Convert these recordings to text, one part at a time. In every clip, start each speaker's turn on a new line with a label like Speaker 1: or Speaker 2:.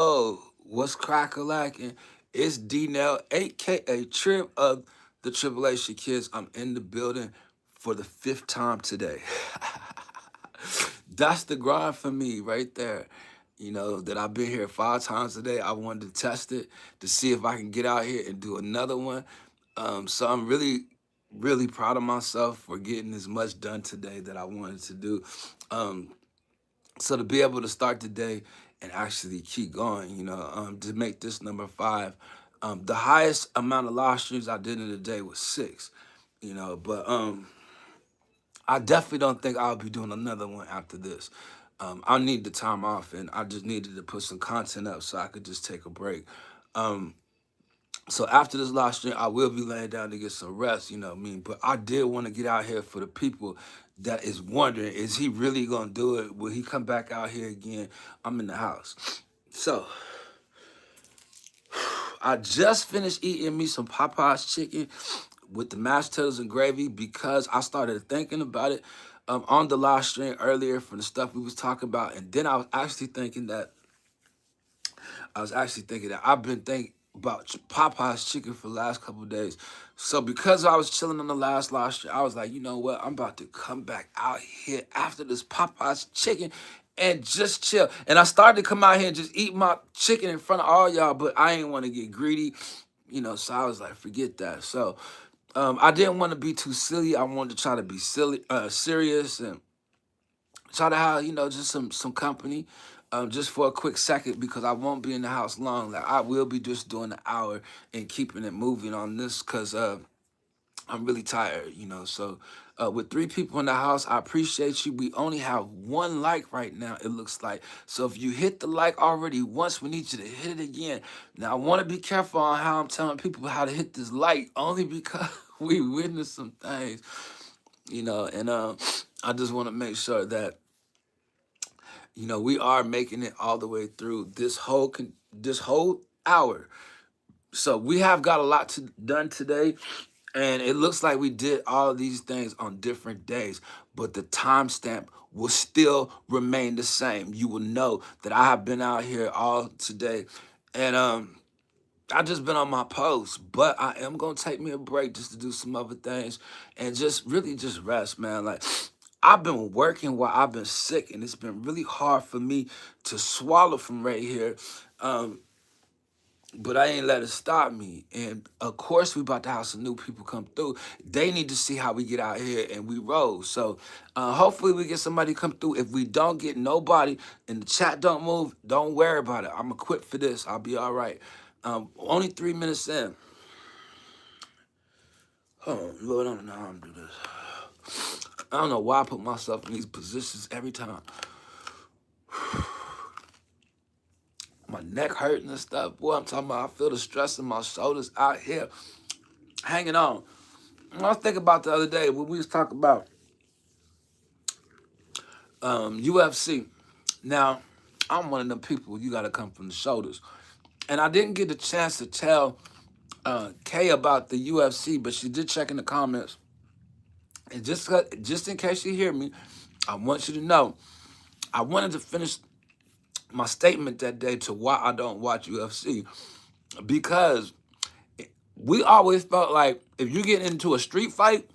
Speaker 1: Oh, what's crack-a-lacking? It's D-Nell, aka Trip of the Tribulation Kids. I'm in the building for the fifth time today. That's the grind for me right there. You know, that I've been here 5 times today. I wanted to test it to see if I can get out here and do another one. So I'm really, really proud of myself for getting as much done today that I wanted to do. Um, so to be able to start the day and actually keep going, to make this number 5, the highest amount of live streams I did in a day was 6, but I definitely don't think I'll be doing another one after this. I need the time off, and I just needed to put some content up so I could just take a break. Um, so after this live stream, I will be laying down to get some rest, you know what I mean? But I did want to get out here for the people that is wondering, is he really going to do it? Will he come back out here again? I'm in the house. So I just finished eating me some Popeye's chicken with the mashed potatoes and gravy because I started thinking about it on the live stream earlier from the stuff we was talking about. And then I was actually thinking that I've been thinking about Popeye's chicken for the last couple of days. So because I was chilling on the last live stream, I was like, you know what? I'm about to come back out here after this Popeye's chicken and just chill. And I started to come out here and just eat my chicken in front of all y'all, but I ain't want to get greedy, so I was like, forget that. So I didn't want to be too silly. I wanted to try to be serious and try to have just some company, just for a quick second because I won't be in the house long. Like I will be just doing an hour and keeping it moving on this because I'm really tired, So with 3 people in the house, I appreciate you. We only have 1 like right now, it looks like. So if you hit the like already once, we need you to hit it again. Now I want to be careful on how I'm telling people how to hit this like, only because we witnessed some things, and I just want to make sure that we are making it all the way through this whole hour. So we have got a lot done today, and it looks like we did all of these things on different days, but the timestamp will still remain the same. You will know that I have been out here all today, and I just been on my post, but I am gonna take me a break just to do some other things and just really just rest, man. Like I've been working while I've been sick, and it's been really hard for me to swallow from right here. Um, but I ain't let it stop me. And of course, we about to have some new people come through. They need to see how we get out here and we roll. So hopefully we get somebody come through. If we don't get nobody and the chat don't move, don't worry about it. I'm going to quit for this. I'll be all right. Only 3 minutes in. Oh, Lord, I don't know how I'm going to do this. I don't know why I put myself in these positions every time. My neck hurting and stuff. Boy, I'm talking about I feel the stress in my shoulders out here. Hanging on. I was thinking about the other day when we was talking about UFC. Now, I'm one of them people, you got to come from the shoulders. And I didn't get the chance to tell Kay about the UFC, but she did check in the comments. And just in case you hear me, I want you to know, I wanted to finish my statement that day to why I don't watch UFC. Because we always felt like if you get into a street fight,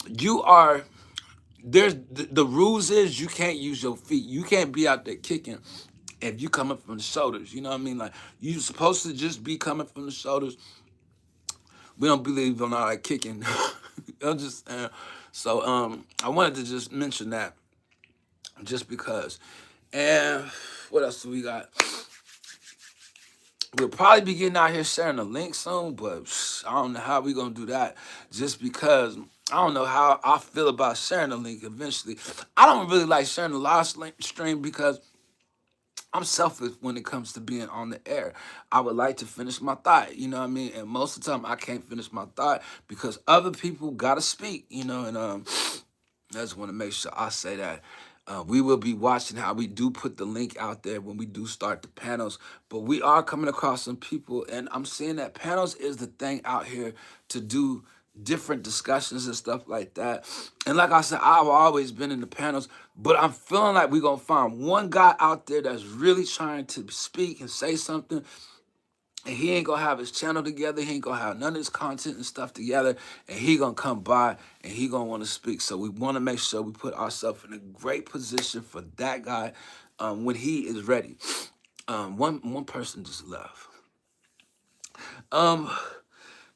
Speaker 1: you are there's the rules is you can't use your feet. You can't be out there kicking if you coming from the shoulders. You know what I mean? Like you supposed to just be coming from the shoulders. We don't believe in all that kicking. I'm just so I wanted to just mention that just because. And what else do we got? We'll probably be getting out here sharing the link soon, but I don't know how we gonna do that. Just because I don't know how I feel about sharing the link eventually. I don't really like sharing the live stream because I'm selfish when it comes to being on the air. I would like to finish my thought, you know what I mean? And most of the time I can't finish my thought because other people gotta speak, and I just want to make sure I say that. We will be watching how we do put the link out there when we do start the panels. But we are coming across some people, and I'm seeing that panels is the thing out here to do different discussions and stuff like that. And like I said, I've always been in the panels, but I'm feeling like we're gonna find one guy out there that's really trying to speak and say something, and he ain't gonna have his channel together, he ain't gonna have none of his content and stuff together, and he gonna come by and he gonna want to speak. So we want to make sure we put ourselves in a great position for that guy when he is ready. One person just left. Um,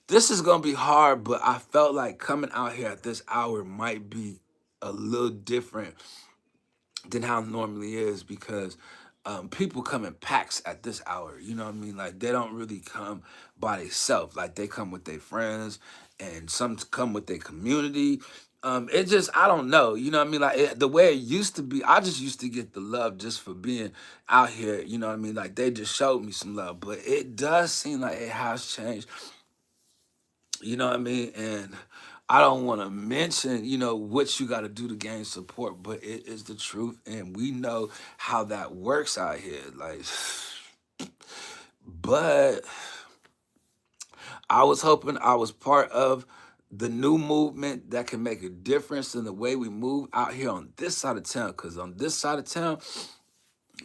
Speaker 1: this is gonna be hard, but I felt like coming out here at this hour might be a little different than how it normally is, because people come in packs at this hour. You know what I mean? Like, they don't really come by themselves. Like, they come with their friends, and some come with their community. It just, I don't know. You know what I mean? Like, the way it used to be, I just used to get the love just for being out here. You know what I mean? Like, they just showed me some love, but it does seem like it has changed. You know what I mean? And I don't want to mention, what you got to do to gain support, but it is the truth. And we know how that works out here. Like, but I was hoping I was part of the new movement that can make a difference in the way we move out here on this side of town. Because on this side of town,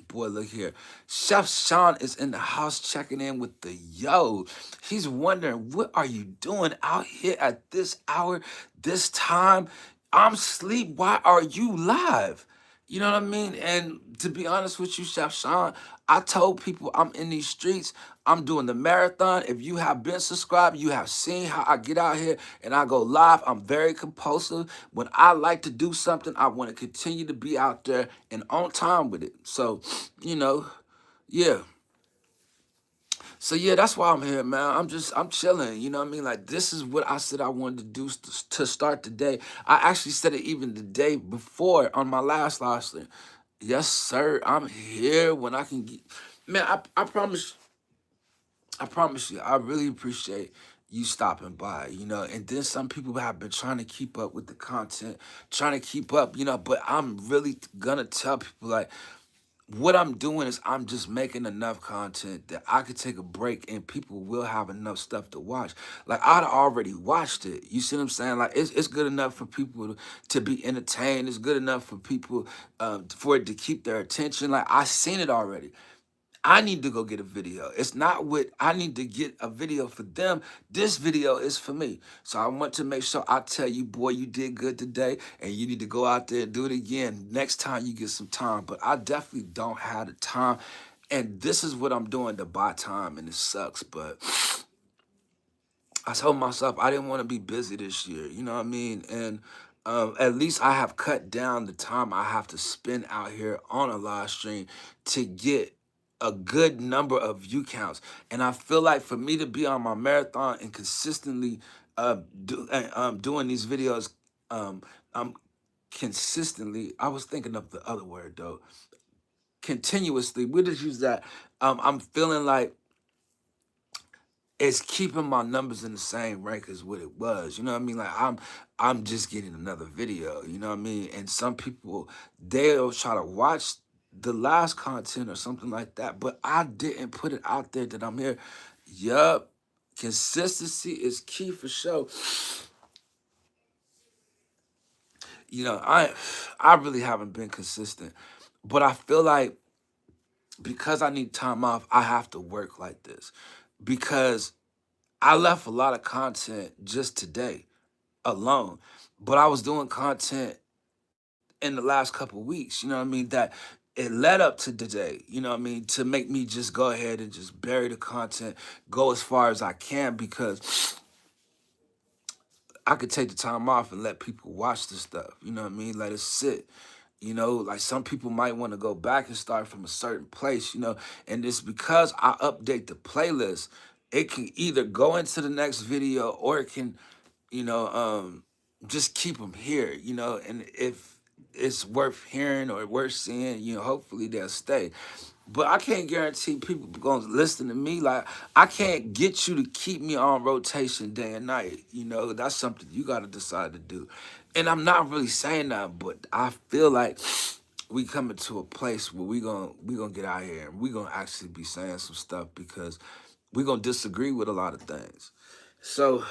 Speaker 1: boy, look here. Chef Sean is in the house checking in with the yo. He's wondering, what are you doing out here at this hour, this time? I'm asleep. Why are you live? You know what I mean? And to be honest with you, Chef Sean, I told people I'm in these streets. I'm doing the marathon. If you have been subscribed, you have seen how I get out here and I go live. I'm very compulsive. When I like to do something, I want to continue to be out there and on time with it. So, you know, yeah. So yeah, that's why I'm here, man. I'm chilling. You know what I mean? Like, this is what I said I wanted to do to start the day. I actually said it even the day before on my last live stream. Yes, sir. I'm here when I can get. Man, I promise you, I really appreciate you stopping by, and then some people have been trying to keep up with the content, trying to keep up, but I'm really gonna tell people, like, what I'm doing is I'm just making enough content that I could take a break and people will have enough stuff to watch. Like, I'd already watched it. You see what I'm saying? Like, it's good enough for people to be entertained. It's good enough for people for it to keep their attention. Like, I seen it already. I need to go get a video. It's not what I need to get a video for them. This video is for me. So I want to make sure I tell you, boy, you did good today, and you need to go out there and do it again next time you get some time. But I definitely don't have the time. And this is what I'm doing to buy time, and it sucks. But I told myself I didn't want to be busy this year. You know what I mean? And at least I have cut down the time I have to spend out here on a live stream to get a good number of view counts. And I feel like for me to be on my marathon and consistently doing these videos, I'm consistently, I was thinking of the other word though, continuously, we'll just use that. I'm feeling like it's keeping my numbers in the same rank as what it was. You know what I mean? Like, I'm just getting another video, you know what I mean? And some people, they'll try to watch the last content or something like that, but I didn't put it out there that I'm here. Yup. Consistency is key for sure. I really haven't been consistent, but I feel like because I need time off, I have to work like this, because I left a lot of content just today alone, but I was doing content in the last couple of weeks, you know what I mean, that it led up to today, you know what I mean, to make me just go ahead and just bury the content, go as far as I can, because I could take the time off and let people watch the stuff, you know what I mean, let it sit. Like, some people might want to go back and start from a certain place, and it's because I update the playlist. It can either go into the next video, or it can, you know, just keep them here, and if it's worth hearing or worth seeing, hopefully they'll stay. But I can't guarantee people going to listen to me. Like, I can't get you to keep me on rotation day and night. That's something you got to decide to do. And I'm not really saying that, but I feel like we coming to a place where we gonna get out here and we gonna actually be saying some stuff, because we gonna disagree with a lot of things. So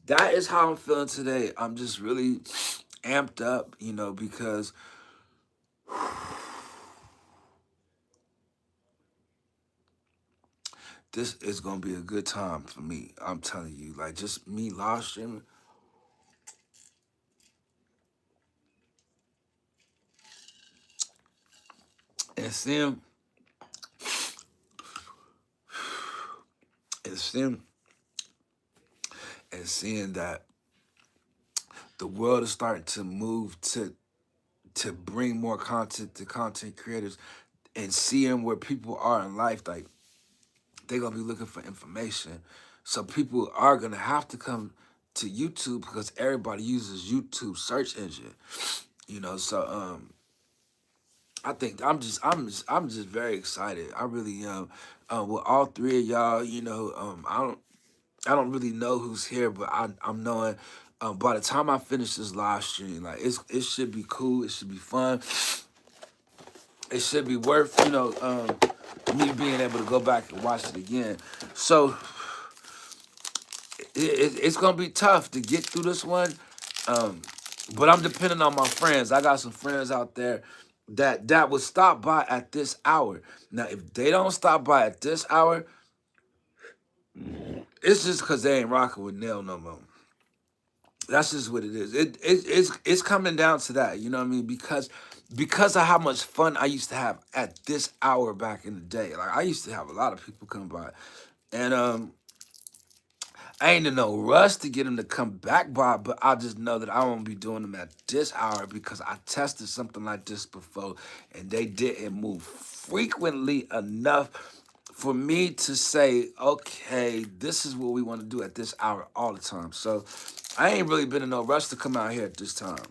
Speaker 1: that is how I'm feeling today. I'm just really amped up, you know, because this is gonna be a good time for me. I'm telling you, like just me live streaming and and seeing seeing that the world is starting to move to bring more content to content creators, and seeing where people are in life, like they're gonna be looking for information. So people are gonna have to come to YouTube because everybody uses YouTube search engine. You know, so I think I'm just very excited. I really am. With all three of y'all, you know, I don't really know who's here, but I'm knowing by the time I finish this live stream, like it should be cool. It should be fun. It should be worth, you know, me being able to go back and watch it again. So it's gonna be tough to get through this one, um, but I'm depending on my friends. I got some friends out there that would stop by at this hour. Now, if they don't stop by at this hour, it's just because they ain't rocking with Nail no more. That's just what it is. It's coming down to that. You know what I mean? Because of how much fun I used to have at this hour back in the day. Like I used to have a lot of people come by, and I ain't in no rush to get them to come back by, but I just know that I won't be doing them at this hour because I tested something like this before and they didn't move frequently enough for me to say, okay, this is what we want to do at this hour all the time. So I ain't really been in no rush to come out here at this time.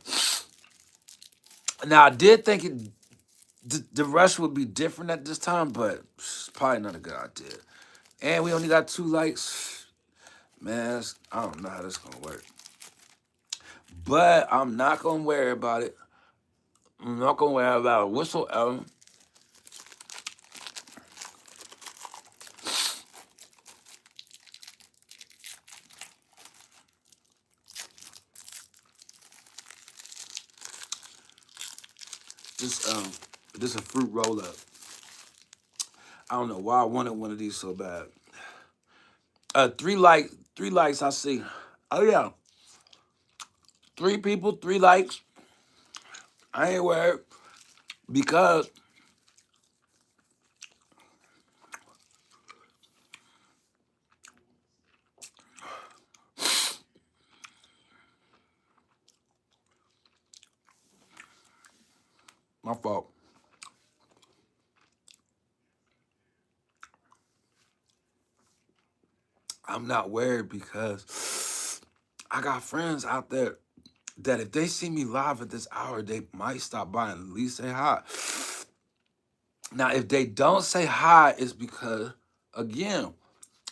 Speaker 1: Now I did think the rush would be different at this time, but it's probably not a good idea. And we only got 2 likes. Man, I don't know how this gonna work. But I'm not gonna worry about it. I'm not gonna worry about it whatsoever. This this a fruit roll up. I don't know why I wanted one of these so bad. 3 likes I see. Oh yeah, 3 people, 3 likes. I ain't worried because my fault. I'm not worried because I got friends out there that if they see me live at this hour, they might stop by and at least say hi. Now, if they don't say hi, it's because, again,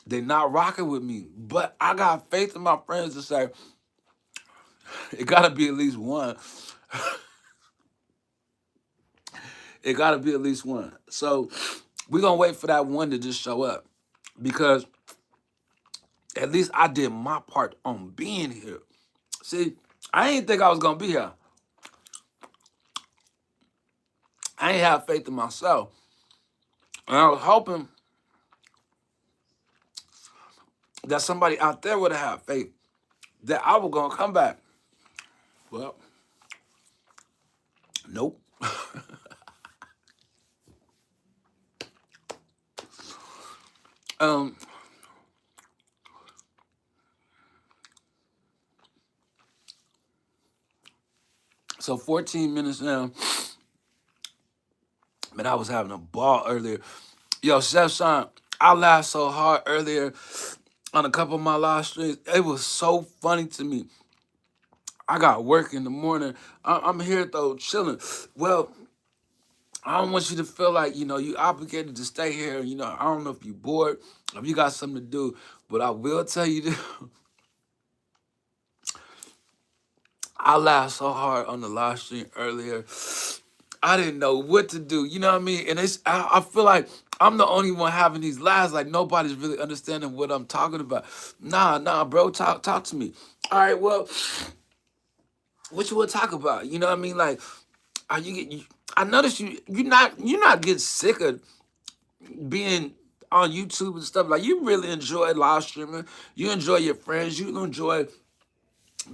Speaker 1: they not rocking with me. But I got faith in my friends to say, it gotta be at least one. It gotta be at least one. So we're gonna wait for that one to just show up. Because at least I did my part on being here. See, I didn't think I was gonna be here. I ain't have faith in myself. And I was hoping that somebody out there would have faith that I was gonna come back. Well, nope. um, so 14 minutes now. Man, I was having a ball earlier. Yo, Chef Sean, I laughed so hard earlier on a couple of my live streams. It was so funny to me. I got work in the morning. I'm here though, chilling. Well, I don't want you to feel like, you know, you obligated to stay here. You know, I don't know if you bored, if you got something to do, but I will tell you this. I laughed so hard on the live stream earlier. I didn't know what to do. You know what I mean? And I feel like I'm the only one having these laughs. Like nobody's really understanding what I'm talking about. Nah, bro. Talk to me. All right, well, what you want to talk about? You know what I mean? Like, are you get? I noticed you're not getting sick of being on YouTube and stuff. Like, you really enjoy live streaming. You enjoy your friends. You enjoy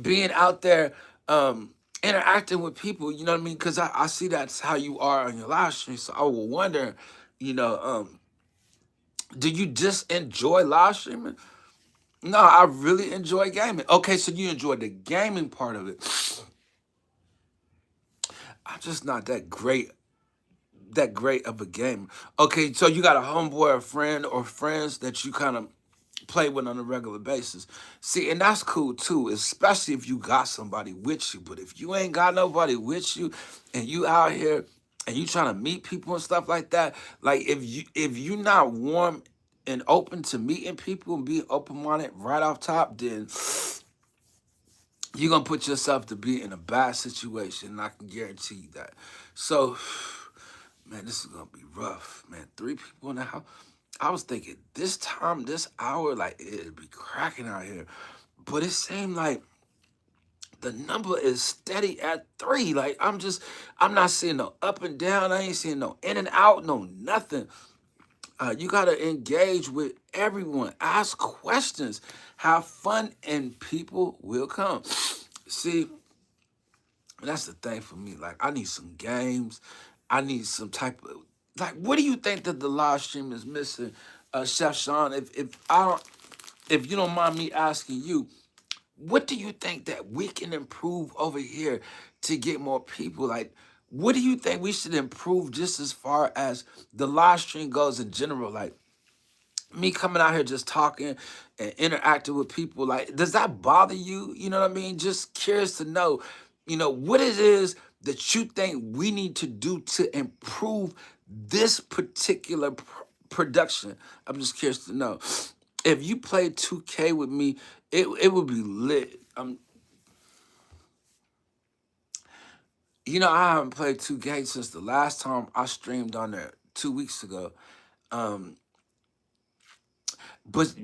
Speaker 1: being out there, interacting with people. You know what I mean? Because I see that's how you are on your live stream. So I will wonder, you know, do you just enjoy live streaming? No, I really enjoy gaming. Okay, so you enjoy the gaming part of it. I'm just not that great of a gamer. Okay, so you got a homeboy, a friend, or friends that you kind of play with on a regular basis. See, and that's cool too, especially if you got somebody with you. But if you ain't got nobody with you and you out here and you trying to meet people and stuff like that, like if you not warm and open to meeting people and being open minded right off top, then you're gonna put yourself to be in a bad situation, and I can guarantee you that. So, man, this is gonna be rough, man. 3 people in the house. I was thinking this time, this hour, like it'd be cracking out here, but it seemed like the number is steady at three. Like I'm not seeing no up and down. I ain't seeing no in and out, no nothing. You gotta engage with everyone, ask questions, have fun, and people will come. See, that's the thing for me. Like, I need some games. I need some type of, like, what do you think that the live stream is missing, Chef Sean? If you don't mind me asking you, what do you think that we can improve over here to get more people? Like, what do you think we should improve just as far as the live stream goes in general? Like, me coming out here just talking and interacting with people, like, does that bother you? You know what I mean? Just curious to know, what it is that you think we need to do to improve this particular production. I'm just curious to know. If you played 2K with me, it would be lit. I haven't played 2K since the last time I streamed on there 2 weeks ago. Um, but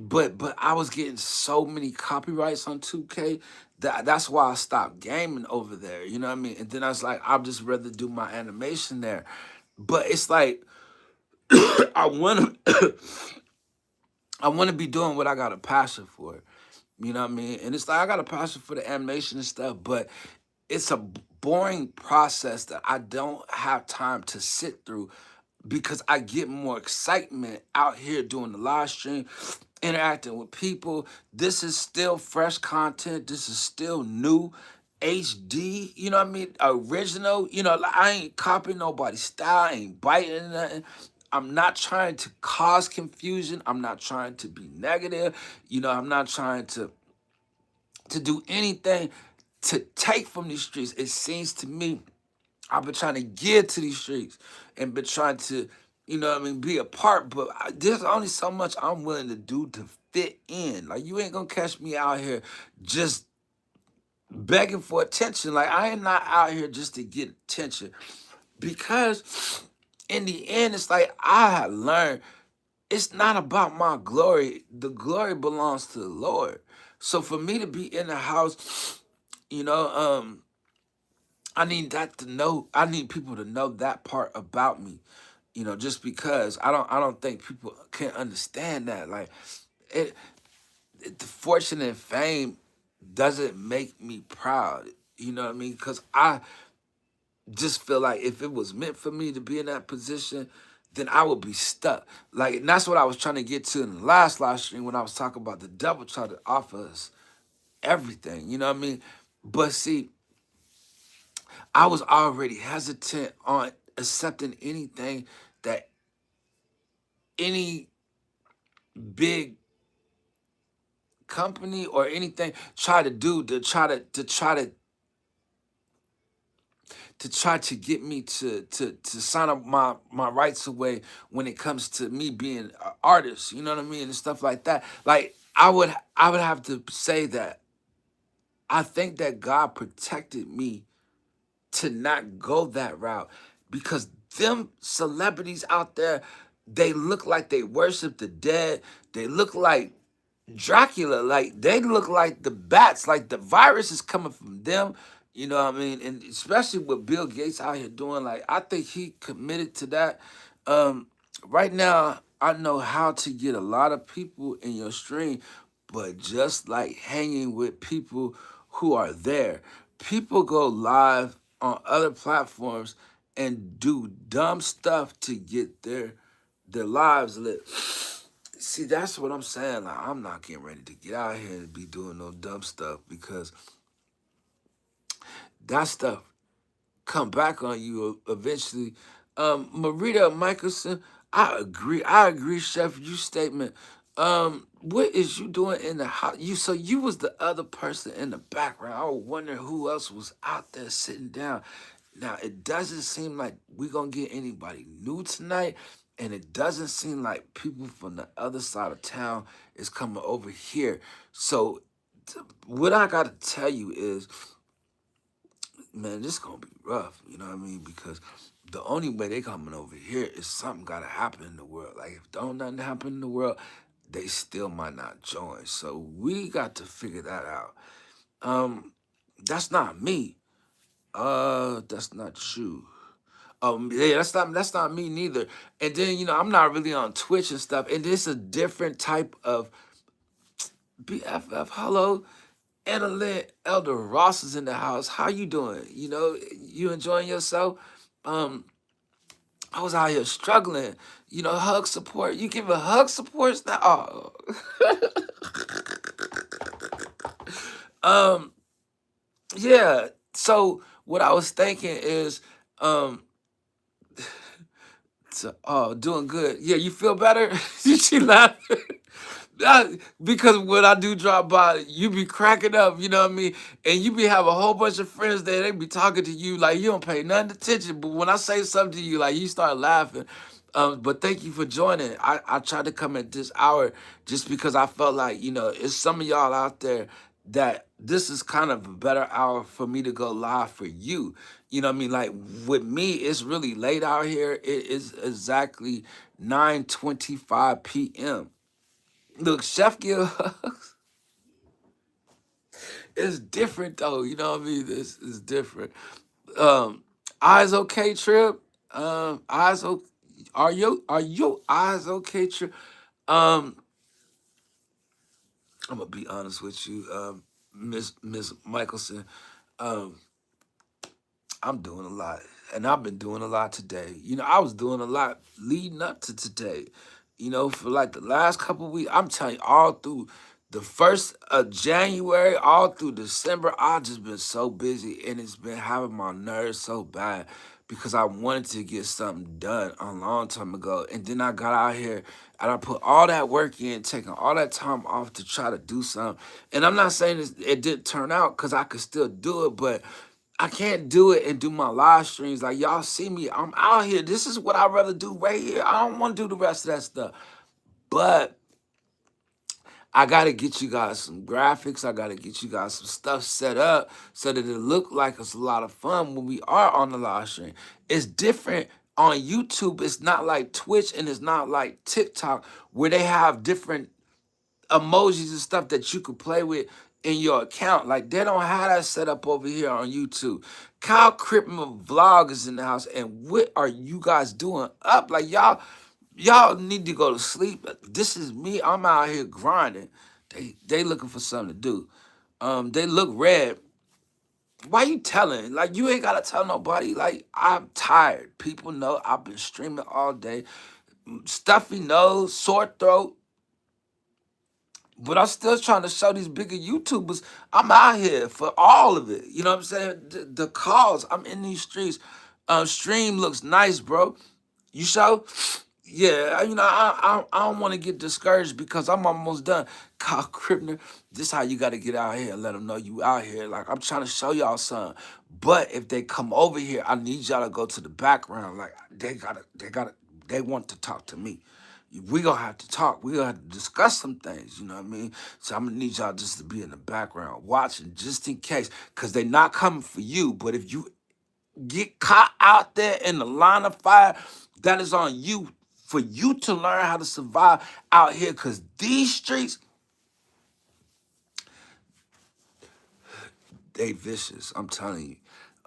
Speaker 1: I was getting so many copyrights on 2K that's why I stopped gaming over there. You know what I mean? And then I was like, I'd just rather do my animation there. But it's like I want to I want to be doing what I got a passion for. You know what I mean? And it's like I got a passion for the animation and stuff, but it's a boring process that I don't have time to sit through because I get more excitement out here doing the live stream, interacting with people. This is still fresh content. This is still new. HD, you know what I mean? Original, like, I ain't copying nobody's style, I ain't biting nothing. I'm not trying to cause confusion. I'm not trying to be negative. I'm not trying to do anything to take from these streets. It seems to me I've been trying to give to these streets and been trying to, what I mean, be a part, but there's only so much I'm willing to do to fit in. Like, you ain't gonna catch me out here just begging for attention. Like, I am not out here just to get attention because in the end, it's like I had learned it's not about my glory. The glory belongs to the Lord. So for me to be in the house, you know, I need that to know. I need people to know that part about me. Just because I don't think people can understand that. Like, it, the fortune and fame doesn't make me proud. You know what I mean? Because I just feel like if it was meant for me to be in that position, then I would be stuck. Like, and that's what I was trying to get to in the last live stream when I was talking about the devil trying to offer us everything. You know what I mean? But see, I was already hesitant on accepting anything that any big company or anything try to do to get me to sign up my rights away when it comes to me being an artist, you know what I mean, and stuff like that. Like, I would have to say that I think that God protected me to not go that route because them celebrities out there, They look like they worship the dead. They look like Dracula. Like they look like the bats. Like the virus is coming from them. You know what I mean? And especially what Bill Gates out here doing. Like I think he committed to that. Um, right now, I know how to get a lot of people in your stream, but just like hanging with people who are there. People go live on other platforms and do dumb stuff to get their lives lit. See, that's what I'm saying. Like, I'm not getting ready to get out here and be doing no dumb stuff because that stuff come back on you eventually. Marita Michelson, I agree. I agree, Chef. You statement. What is you doing in the house? You was the other person in the background. I was wondering who else was out there sitting down. Now it doesn't seem like we're gonna get anybody new tonight, and it doesn't seem like people from the other side of town is coming over here. So what I gotta tell you is, man, this gonna be rough. You know what I mean? Because the only way they coming over here is something gotta happen in the world. Like if don't nothing happen in the world, they still might not join. So we got to figure that out. Um, that's not me. That's not you. Yeah, that's not me neither. And then I'm not really on Twitch and stuff. And this a different type of BFF. Hello, Anna Lynn, Elder Ross is in the house. How you doing? You enjoying yourself? Um, I was out here struggling. Hug support. You give a hug support now. Oh. um, yeah. So what I was thinking is, um, doing good. Yeah, you feel better? She laughing. Because when I do drop by, you be cracking up, you know what I mean? And you be have a whole bunch of friends there, they be talking to you like you don't pay nothing attention. But when I say something to you, like you start laughing. But thank you for joining. I tried to come at this hour just because I felt like, it's some of y'all out there that this is kind of a better hour for me to go live for you. You know what I mean? Like with me, it's really late out here. It is exactly 9:25 p.m. Look, Chef Gil is different though. You know what I mean? This is different. Um, eyes okay, Trip? Eyes okay? Are your eyes okay, Trip? Um, I'm gonna be honest with you, Miss Michelson. Um, I'm doing a lot, and I've been doing a lot today. I was doing a lot leading up to today. For like the last couple weeks, I'm telling you, all through the first of January, all through December, I just been so busy, and it's been having my nerves so bad because I wanted to get something done a long time ago, and then I got out here and I put all that work in, taking all that time off to try to do something. And I'm not saying it didn't turn out because I could still do it, but I can't do it and do my live streams. Like y'all see me, I'm out here. This is what I'd rather do right here. I don't want to do the rest of that stuff. But I gotta get you guys some graphics. I gotta get you guys some stuff set up so that it look like it's a lot of fun when we are on the live stream. It's different on YouTube. It's not like Twitch and it's not like TikTok where they have different emojis and stuff that you could play with in your account. Like they don't have that set up over here on YouTube. Kyle Crippman vlog is in the house, and what are you guys doing up? Like y'all need to go to sleep. This is me. I'm out here grinding. They looking for something to do. They look red. Why you telling? Like you ain't gotta tell nobody. Like I'm tired. People know I've been streaming all day. Stuffy nose, sore throat. But I'm still trying to show these bigger YouTubers I'm out here for all of it. You know what I'm saying? The cause, I'm in these streets. Stream looks nice, bro. You show? Yeah, I don't want to get discouraged because I'm almost done. Kyle Kripner, this how you got to get out here and let them know you out here. Like, I'm trying to show y'all something. But if they come over here, I need y'all to go to the background. Like, they want to talk to me. We gonna have to talk. We gonna have to discuss some things. You know what I mean? So I'm gonna need y'all just to be in the background watching, just in case, cause they not coming for you. But if you get caught out there in the line of fire, that is on you for you to learn how to survive out here, because these streets, they vicious. I'm telling you.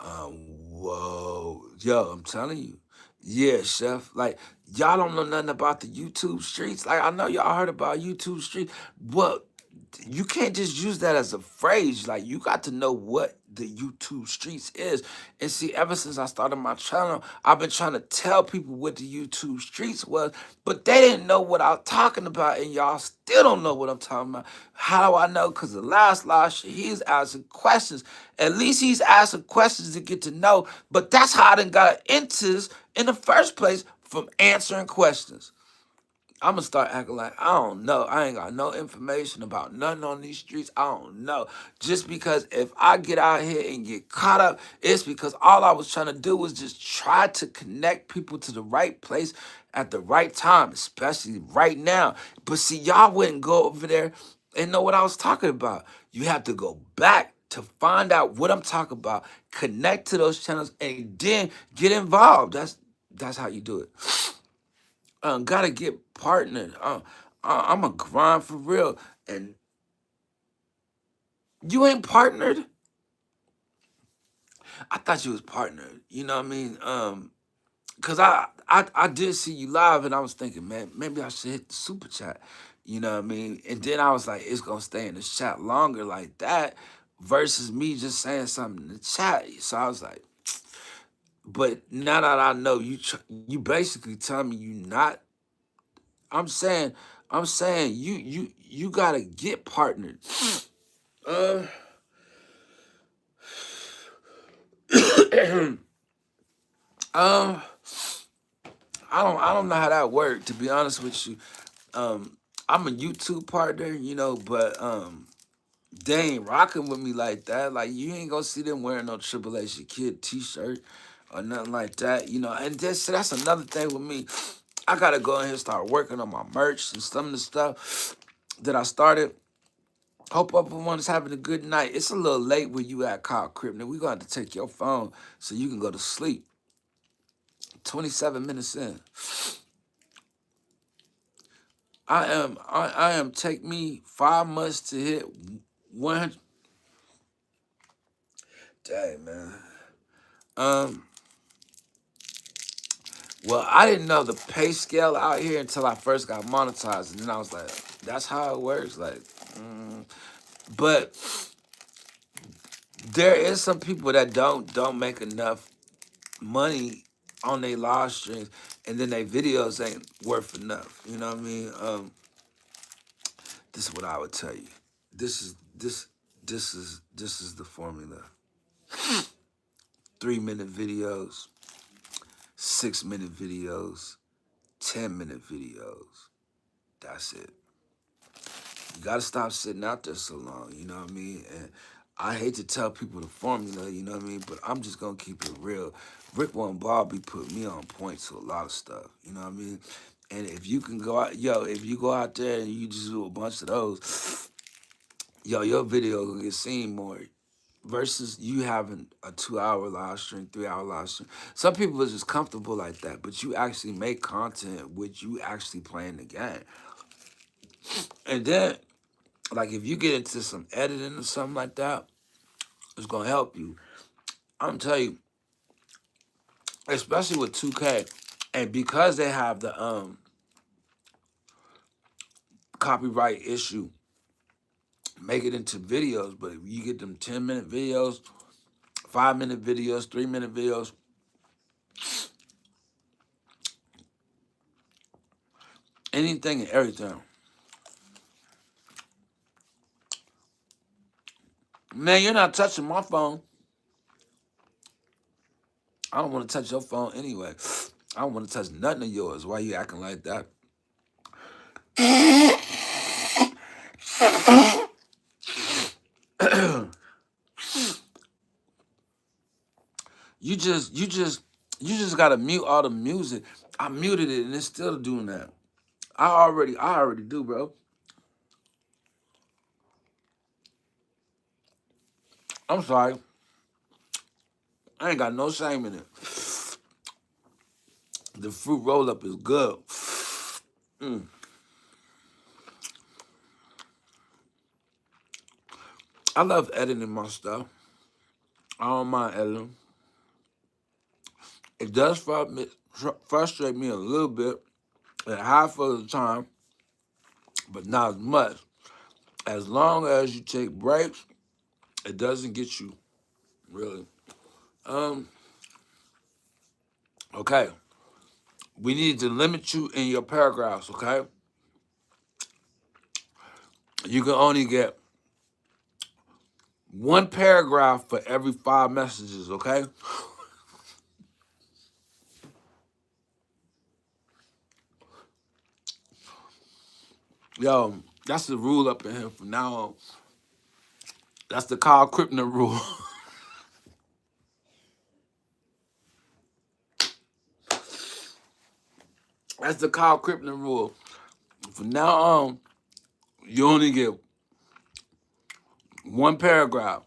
Speaker 1: Whoa. Yo, I'm telling you. Yeah, chef. Like, y'all don't know nothing about the YouTube streets. Like, I know y'all heard about YouTube streets. Well, you can't just use that as a phrase. Like, you got to know what the YouTube streets is. And see, ever since I started my channel, I've been trying to tell people what the YouTube streets was, but they didn't know what I was talking about, and y'all still don't know what I'm talking about. How do I know? Because the last year, he's asking questions. At least he's asking questions to get to know, but that's how I done got into this in the first place, from answering questions. I'm gonna start acting like I don't know. I ain't got no information about nothing on these streets. I don't know. Just because if I get out here and get caught up, it's because all I was trying to do was just try to connect people to the right place at the right time, especially right now. But see, y'all wouldn't go over there and know what I was talking about. You have to go back to find out what I'm talking about, connect to those channels, and then get involved. That's how you do it. Gotta get partnered. I'm a grind for real. And you ain't partnered? I thought you was partnered. You know what I mean? Cause I did see you live, and I was thinking, man, maybe I should hit the super chat. You know what I mean? And then I was like, it's gonna stay in the chat longer like that versus me just saying something in the chat. So I was like, but now that I know you basically tell me you not. I'm saying, you gotta get partnered. Uh, um, I don't know how that worked, to be honest with you. I'm a YouTube partner, but they ain't rocking with me like that. Like, you ain't gonna see them wearing no Tribulation Kid t-shirt or nothing like that, And that's another thing with me. I gotta go in here and start working on my merch and some of the stuff that I started. Hope everyone's having a good night. It's a little late where you at, Kyle Cripner. We're going to have to take your phone so you can go to sleep. 27 minutes in. I am take me 5 months to hit 100. Dang, man. Um, well, I didn't know the pay scale out here until I first got monetized. And then I was like, that's how it works. Like, but there is some people that don't make enough money on their live streams, and then their videos ain't worth enough. You know what I mean? This is what I would tell you. This is the formula. 3-minute videos, 6-minute videos, 10-minute videos. That's it. You gotta stop sitting out there so long, you know what I mean? And I hate to tell people the formula, you know what I mean? But I'm just gonna keep it real. Rick One Bobby put me on point to a lot of stuff, you know what I mean? And if you can go out, if you go out there and you just do a bunch of those, your video gonna get seen more versus you having a 2-hour live stream, 3-hour live stream. Some people are just comfortable like that, but you actually make content with you actually playing the game. And then, like, if you get into some editing or something like that, it's gonna help you. I'm telling you, especially with 2K, and because they have the copyright issue, make it into videos. But if you get them 10-minute videos, 5-minute videos, 3-minute videos, anything and everything. Man, you're not touching my phone. I don't want to touch your phone anyway. I don't want to touch nothing of yours. Why you acting like that? You just gotta mute all the music. I muted it and it's still doing that. I already do, bro. I'm sorry. I ain't got no shame in it. The fruit roll up is good. Mm. I love editing my stuff. I don't mind editing. It does frustrate me a little bit at half of the time, but not as much. As long as you take breaks, it doesn't get you, really. Um, okay. We need to limit you in your paragraphs, okay? You can only get one paragraph for every 5 messages, okay? Yo, that's the rule up in here from now on. That's the Kyle Kripner rule. That's the Kyle Kripner rule. From now on, you only get one paragraph.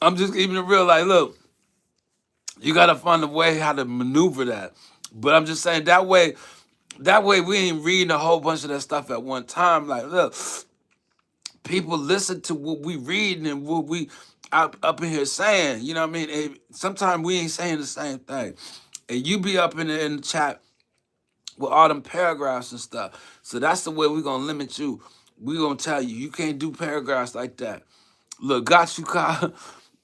Speaker 1: I'm just keeping it real. Like, look, you gotta find a way how to maneuver that. But I'm just saying that way we ain't reading a whole bunch of that stuff at one time. Like, look, people listen to what we reading and what we up in here saying. You know what I mean? And sometimes we ain't saying the same thing. And you be up in the chat with all them paragraphs and stuff. So that's the way we're gonna limit you. We're gonna tell you you can't do paragraphs like that. Look, got you, Kyle.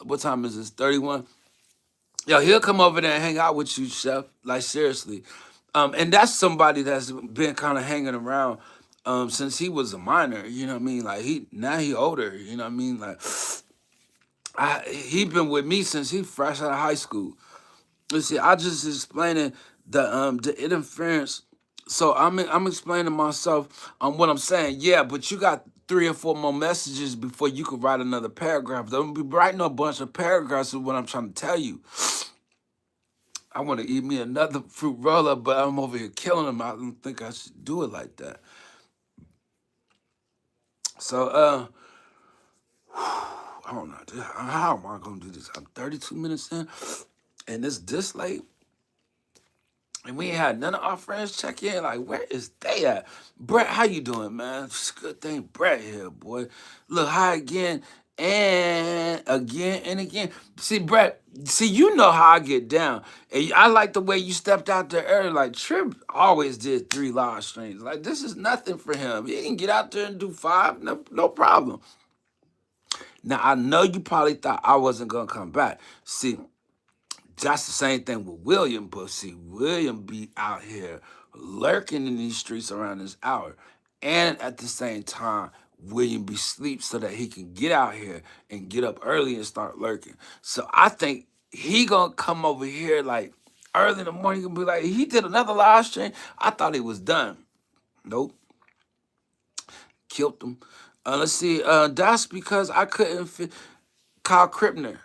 Speaker 1: What time is this? 31. Yo, he'll come over there and hang out with you, Chef. Like, seriously. And that's somebody that's been kind of hanging around since he was a minor. You know what I mean? Like, he older. You know what I mean? Like, he been with me since he fresh out of high school. You see, I just explaining the interference. So I'm explaining myself on what I'm saying. Yeah, but you got 3 or 4 more messages before you could write another paragraph. Don't be writing a bunch of paragraphs is what I'm trying to tell you. I want to eat me another fruit roller, but I'm over here killing them. I don't think I should do it like that. So, I don't know. How am I going to do this? I'm 32 minutes in, and it's this late, and we ain't had none of our friends check in. Like, where is they at? Brett, how you doing, man? It's a good thing Brett here, boy. Look, hi again and again and again. See, Brett, see, you know how I get down. And I like the way you stepped out there early. Like, Trip always did 3 live streams. Like, this is nothing for him. He can get out there and do 5, no problem. Now, I know you probably thought I wasn't going to come back. See, that's the same thing with William, but see, William be out here lurking in these streets around this hour. And at the same time, William be sleep so that he can get out here and get up early and start lurking. So I think he gonna come over here like early in the morning and be like, he did another live stream. I thought he was done. Nope, killed him. Let's see, that's because I couldn't fit Kyle Kripner.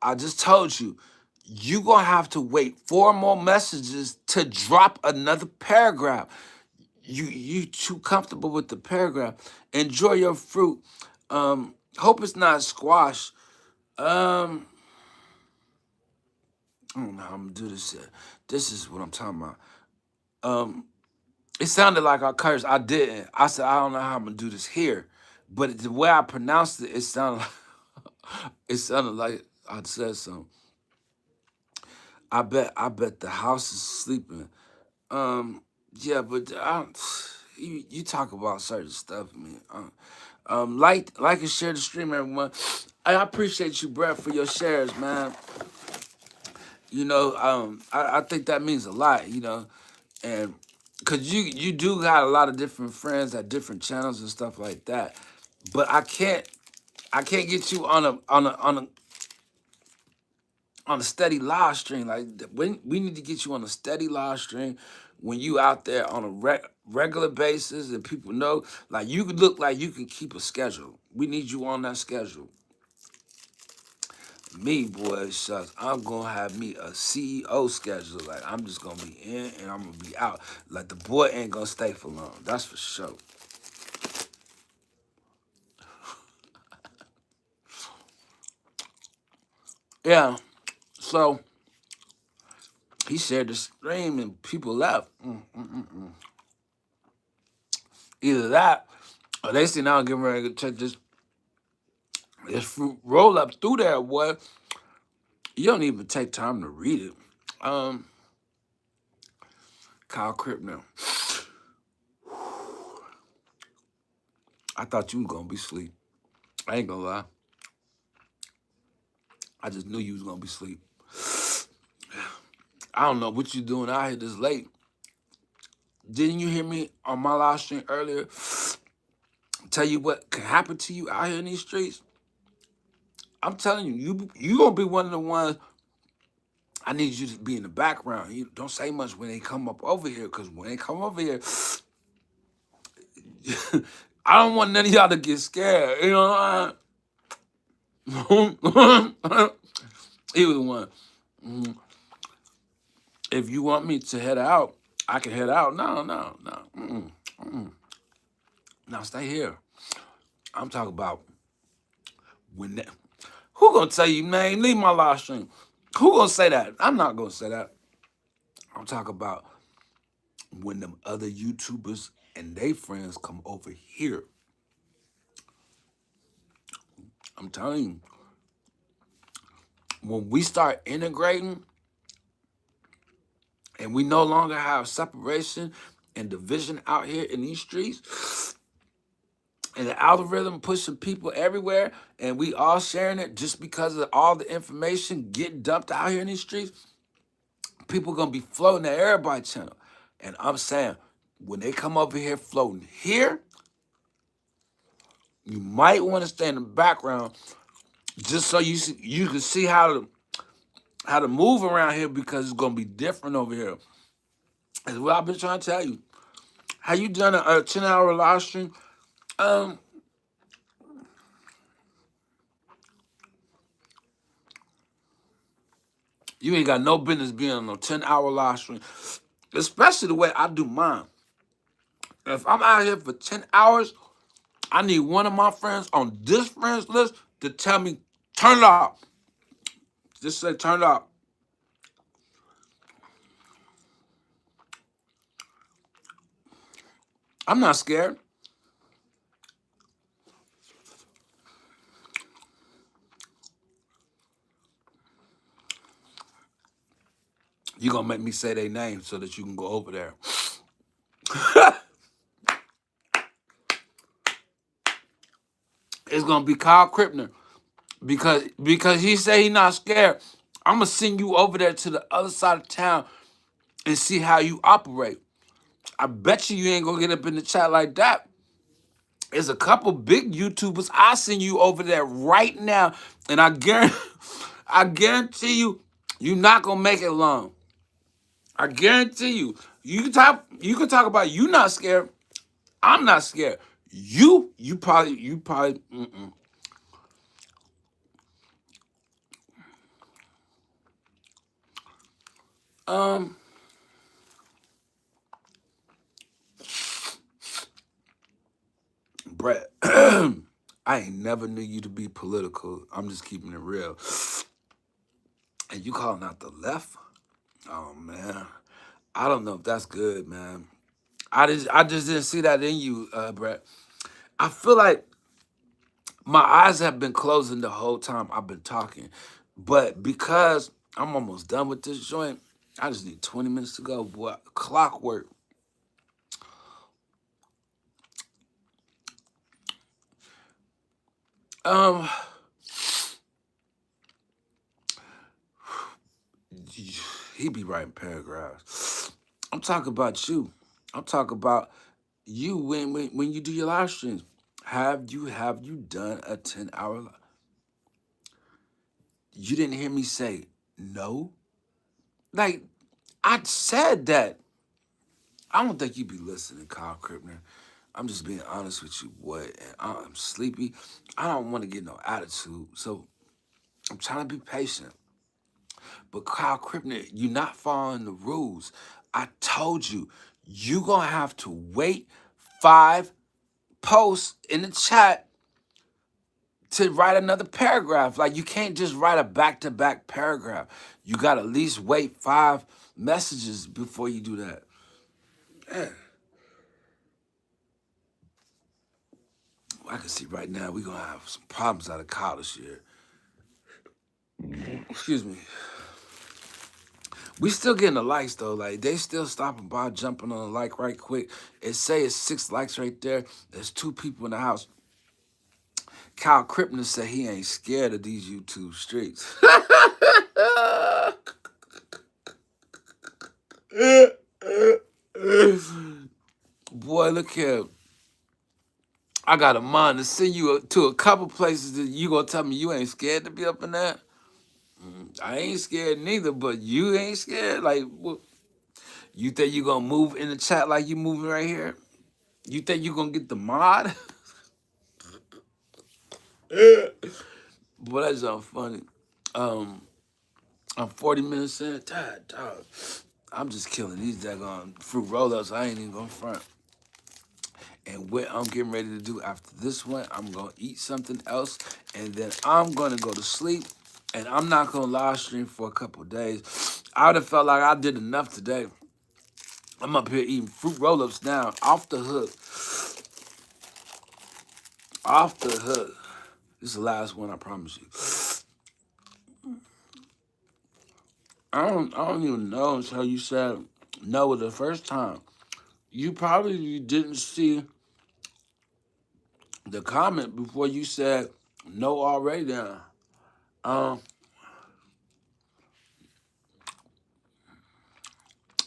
Speaker 1: I just told you, you gonna have to wait 4 more messages to drop another paragraph. You too comfortable with the paragraph. Enjoy your fruit. Hope it's not squash. I don't know how I'm gonna do this yet. This is what I'm talking about. It sounded like I cursed. I didn't. I said I don't know how I'm gonna do this here, but the way I pronounced it, it sounded it sounded like I said something. I bet the house is sleeping. Yeah, but you talk about certain stuff, man. Like and share the stream, everyone. I appreciate you, Brett, for your shares, man. You know, I think that means a lot, you know, and cause you do got a lot of different friends at different channels and stuff like that. But I can't get you on a steady live stream. Like when we need to get you on a steady live stream when you out there on a regular basis and people know like you could look like you can keep a schedule. We need you on that schedule. Me, boy, shucks, I'm gonna have me a CEO schedule. Like I'm just gonna be in and I'm gonna be out. Like the boy ain't gonna stay for long. That's for sure. Yeah. So he shared the stream and people left. Either that or they see now getting ready to check this fruit roll up through there, boy. You don't even take time to read it. Kyle Krippner. I thought you was gonna be asleep. I ain't gonna lie. I just knew you was gonna be asleep. I don't know what you doing out here this late. Didn't you hear me on my live stream earlier? Tell you what can happen to you out here in these streets. I'm telling you, you gonna be one of the ones. I need you to be in the background. You don't say much when they come up over here, because when they come over here, I don't want none of y'all to get scared. You know what I mean? Either one. If you want me to head out, I can head out. No. Now stay here. I'm talking about when that. Who gonna tell you, man? Leave my live stream. Who gonna say that? I'm not gonna say that. I'm talking about when them other YouTubers and they friends come over here. I'm telling you, when we start integrating and we no longer have separation and division out here in these streets, and the algorithm pushing people everywhere, and we all sharing it just because of all the information getting dumped out here in these streets, people gonna be floating at everybody's channel. And I'm saying, when they come over here floating here, you might want to stay in the background just so you can see how to move around here, because it's gonna be different over here. That's what I've been trying to tell you. Have you done a 10-hour live stream? You ain't got no business being on no 10-hour live stream, especially the way I do mine. If I'm out here for 10 hours, I need one of my friends on this friends list to tell me, turn it off. Just say, turn it off. I'm not scared. You're going to make me say their name so that you can go over there. It's going to be Kyle Krippner. Because he say he not scared. I'm going to send you over there to the other side of town and see how you operate. I bet you ain't going to get up in the chat like that. There's a couple big YouTubers. I send you over there right now, and I guarantee you, you're not going to make it long. I guarantee you. You can talk about you not scared. I'm not scared. You probably, Brett, I ain't never knew you to be political. I'm just keeping it real. And you calling out the left? Oh, man. I don't know if that's good, man. I just didn't see that in you, Brett. I feel like my eyes have been closing the whole time I've been talking. But because I'm almost done with this joint, I just need 20 minutes to go. Boy, clockwork. He be writing paragraphs. I'm talking about you. I'm talking about you when you do your live streams. Have you done a 10-hour? You didn't hear me say no? Like, I said that. I don't think you be listening, Kyle Krippner. I'm just being honest with you, boy. And I'm sleepy. I don't want to get no attitude. So I'm trying to be patient. But Kyle Krippner, you're not following the rules. I told you, you're going to have to wait 5 posts in the chat to write another paragraph. Like, you can't just write a back-to-back paragraph. You got to at least wait 5 messages before you do that. Yeah. I can see right now we're going to have some problems out of college here. Excuse me. We still getting the likes, though. Like, they still stopping by, jumping on a like right quick. It say it's 6 likes right there. There's 2 people in the house. Kyle Krippner said he ain't scared of these YouTube streets. Boy, look here. I got a mind to send you to a couple places that you gonna tell me you ain't scared to be up in there. I ain't scared neither, but you ain't scared. Like, what? You think you gonna move in the chat like you moving right here? You think you gonna get the mod? Boy, that's so funny. I'm 40 minutes in. Dog. I'm just killing these daggone fruit roll-ups. I ain't even gonna front. And what I'm getting ready to do after this one, I'm gonna eat something else, and then I'm gonna go to sleep. And I'm not gonna live stream for a couple of days. I would have felt like I did enough today. I'm up here eating fruit roll-ups now, off the hook. Off the hook. This is the last one, I promise you. I don't even know until you said no the first time. You probably didn't see the comment before you said no already then.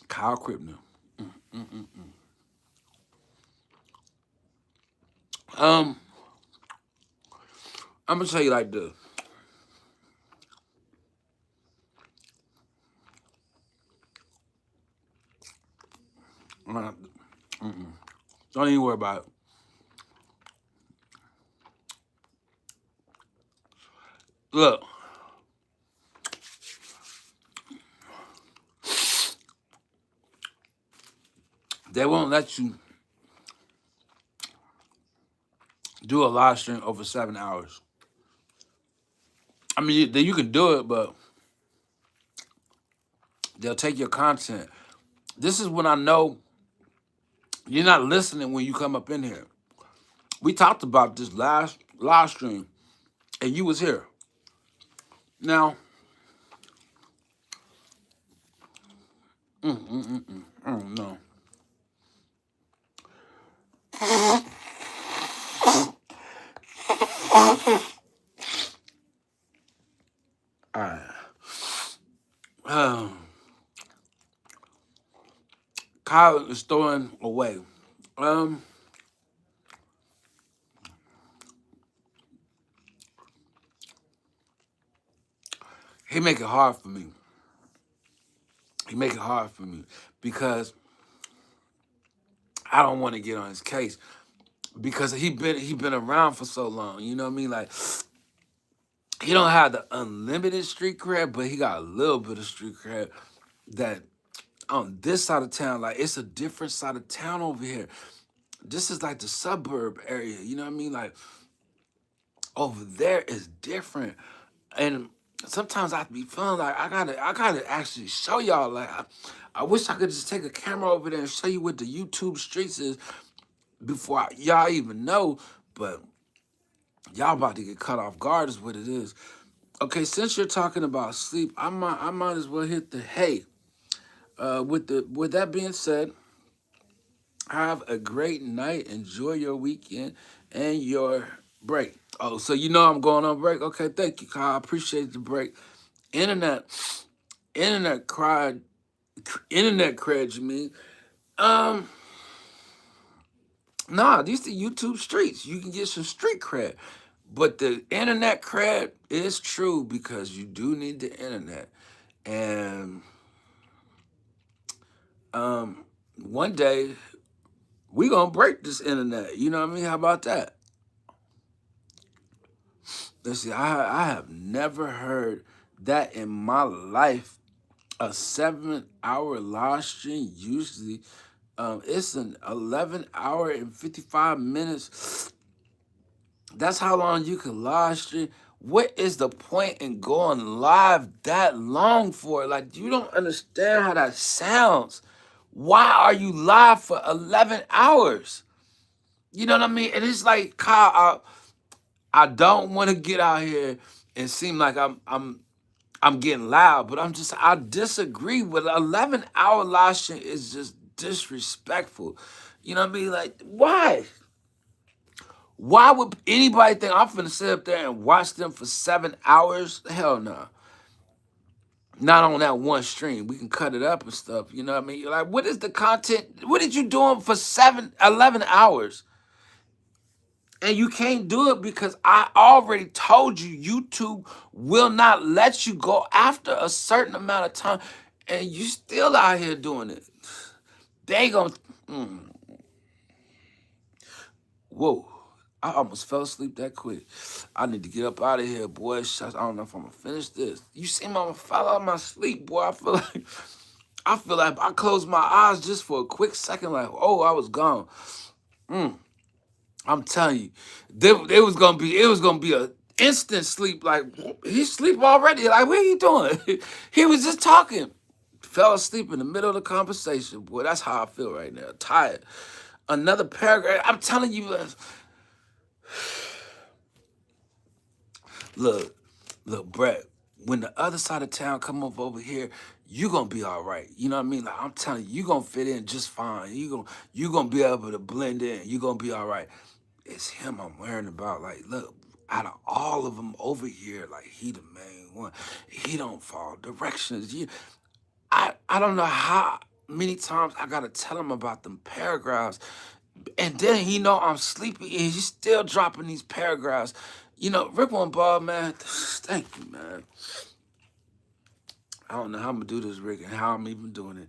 Speaker 1: Kyle Krippner. I'm gonna tell you like this. Don't even worry about it. Look. They won't let you do a live stream over 7 hours. I mean, you can do it, but they'll take your content. This is when I know you're not listening when you come up in here. We talked about this last live stream, and you was here. Now, no. All right. Kyle is throwing away. He make it hard for me. He make it hard for me because I don't want to get on his case because he been around for so long. You know what I mean? Like, he don't have the unlimited street cred, but he got a little bit of street cred that on this side of town, like, it's a different side of town over here. This is like the suburb area. You know what I mean? Like, over there is different. And sometimes I be feeling like I gotta actually show y'all. Like, I wish I could just take a camera over there and show you what the YouTube streets is before y'all even know. But y'all about to get cut off guard is what it is. Okay, since you're talking about sleep, I might as well hit the hay. With that being said, have a great night. Enjoy your weekend and your break. Oh, so you know I'm going on break? Okay, thank you, Kyle. I appreciate the break. Internet cred, you mean? Nah, these the YouTube streets. You can get some street cred. But the internet cred is true because you do need the internet. And one day we gonna break this internet. You know what I mean? How about that? Let's see. I have never heard that in my life. A 7-hour live stream usually, it's an 11 hour and 55 minutes That's how long you can live stream. What is the point in going live that long for? Like, you don't understand how that sounds. Why are you live for 11 hours? You know what I mean? And it's like, Kyle, I don't want to get out here and seem like I'm getting loud, but I disagree with 11-hour live stream is just disrespectful. You know what I mean? Like, why? Why would anybody think I'm finna sit up there and watch them for 7 hours? Hell no. Not on that one stream. We can cut it up and stuff. You know what I mean? Like, what is the content? What did you doing for 11 hours? And you can't do it because I already told you YouTube will not let you go after a certain amount of time. And you still out here doing it. They ain't gonna. Mm, whoa. I almost fell asleep that quick. I need to get up out of here, boy. I don't know if I'm gonna finish this. You see, Mama fell out of my sleep, boy. I feel like I closed my eyes just for a quick second, like, oh, I was gone. I'm telling you, it was gonna be a instant sleep. Like, he sleep already. Like, what are you doing? He was just talking. Fell asleep in the middle of the conversation. Boy, that's how I feel right now. Tired. Another paragraph. I'm telling you, look, Brett. When the other side of town come up over here, you gonna be all right. You know what I mean? Like, I'm telling you, you gonna fit in just fine. You gonna be able to blend in. You gonna be all right. It's him I'm worrying about. Like, look, out of all of them over here, like, he the main one. He don't follow directions. I don't know how many times I gotta tell him about them paragraphs, and then he know I'm sleepy, and he's still dropping these paragraphs. You know, Rick One Ball, man. Thank you, man. I don't know how I'm gonna do this, Rick, and how I'm even doing it.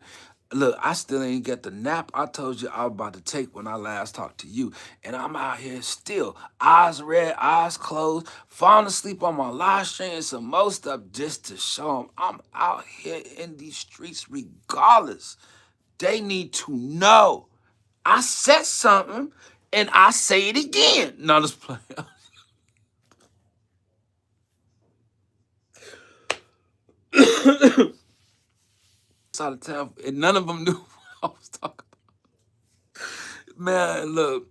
Speaker 1: Look, I still ain't get the nap I told you I was about to take when I last talked to you. And I'm out here still, eyes red, eyes closed, falling asleep on my live stream and some more stuff just to show them I'm out here in these streets regardless. They need to know. I said something and I say it again. No, just play. Out of town, and none of them knew what I was talking about. Man, look,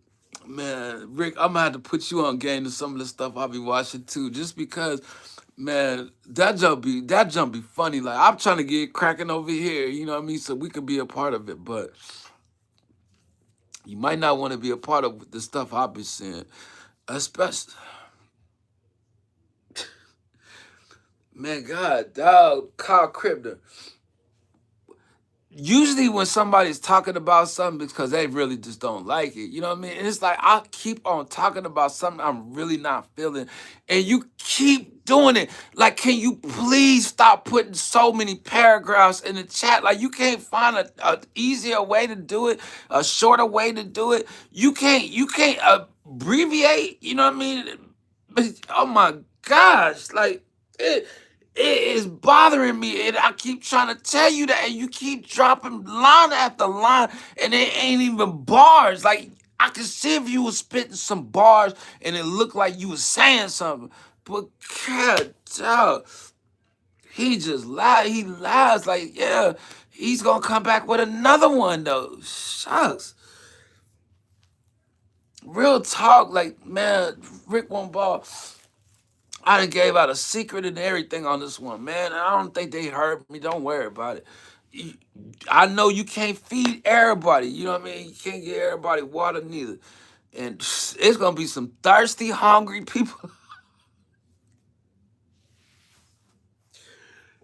Speaker 1: man, Rick, I'm gonna have to put you on game to some of the stuff I'll be watching too, just because, man, that jump be funny. Like, I'm trying to get cracking over here, you know what I mean, so we can be a part of it, but you might not want to be a part of the stuff I've been seeing, especially. Man, God, dog, Kyle Kripner. Usually when somebody's talking about something because they really just don't like it, you know what I mean? And it's like, I keep on talking about something I'm really not feeling, and you keep doing it. Like, can you please stop putting so many paragraphs in the chat? Like, you can't find a easier way to do it, a shorter way to do it. You can't abbreviate, you know what I mean? Oh my gosh, like, it it is bothering me, and I keep trying to tell you that, and you keep dropping line after line, and it ain't even bars. Like, I could see if you was spitting some bars, and it looked like you was saying something. But God, dog, he just lied. He lies. Like, yeah, he's gonna come back with another one though. Shucks. Real talk, like, man, Rick One Ball. I done gave out a secret and everything on this one, man. And I don't think they heard me. Don't worry about it. You- I know you can't feed everybody. You know what I mean? You can't get everybody water neither. And it's gonna be some thirsty, hungry people.